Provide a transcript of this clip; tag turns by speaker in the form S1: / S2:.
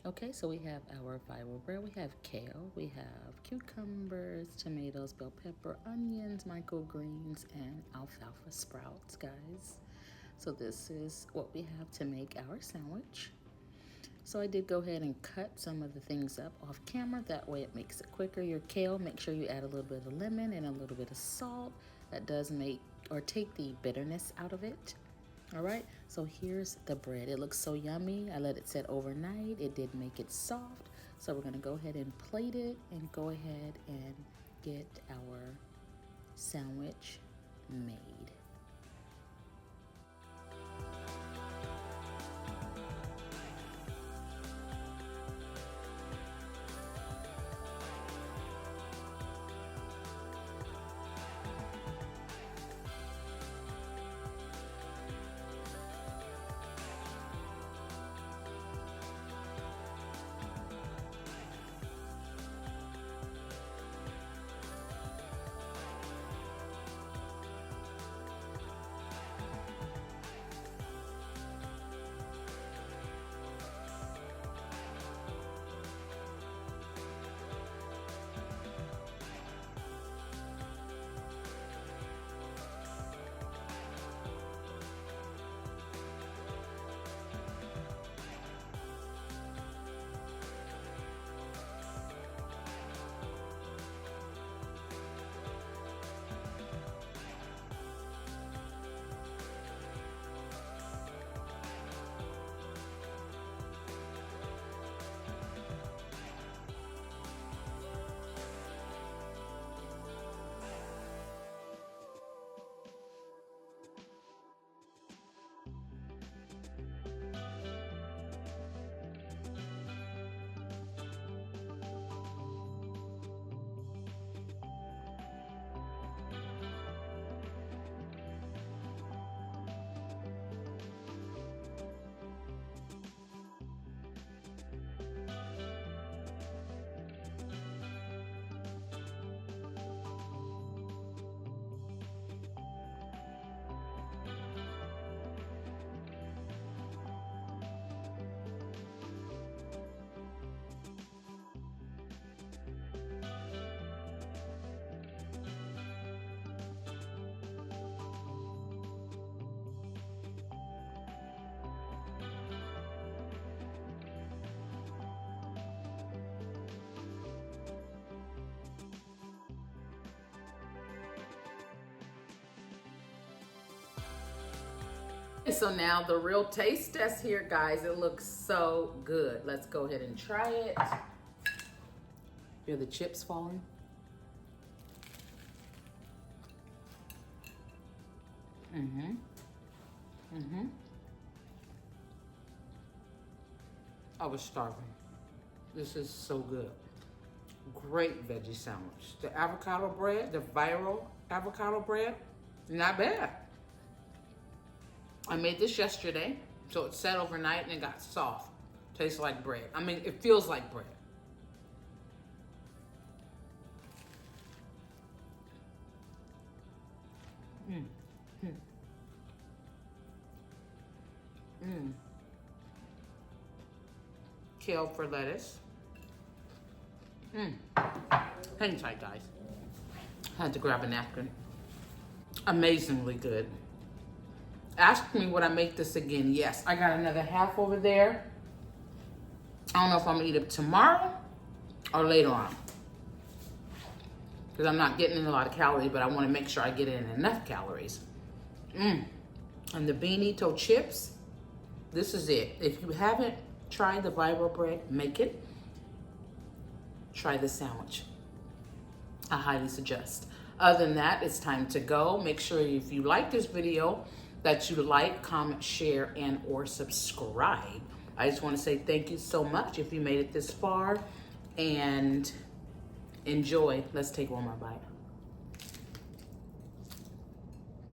S1: Okay, so we have our viral bread. We have kale, we have cucumbers, tomatoes, bell pepper, onions, microgreens, and alfalfa sprouts, guys. So this is what we have to make our sandwich. So I did go ahead and cut some of the things up off camera. That way it makes it quicker. Your kale, make sure you add a little bit of lemon and a little bit of salt. That does make or take the bitterness out of it. All right, so here's the bread. It looks so yummy. I let it sit overnight. It did make it soft. So we're gonna go ahead and plate it and go ahead and get our sandwich made. So now the real taste test here, guys. It looks so good. Let's go ahead and try it. Hear the chips falling? I was starving. This is so good. Great veggie sandwich. The avocado bread, the viral avocado bread, not bad. I made this yesterday, so it sat overnight and it got soft. Tastes like bread. I mean, it feels like bread. Kale for lettuce. Hang tight, guys. Had to grab a napkin. Amazingly good. Ask me would I make this again? Yes. I got another half over there. I don't know if I'm gonna eat it tomorrow or later on, because I'm not getting in a lot of calories, but I want to make sure I get in enough calories. And the beanito chips, this is it. If you haven't tried the viral bread, make it. Try the sandwich. I highly suggest. Other than that, it's time to go. Make sure if you like this video that you like, comment, share, and or subscribe. I just want to say thank you so much if you made it this far, and enjoy. Let's take one more bite.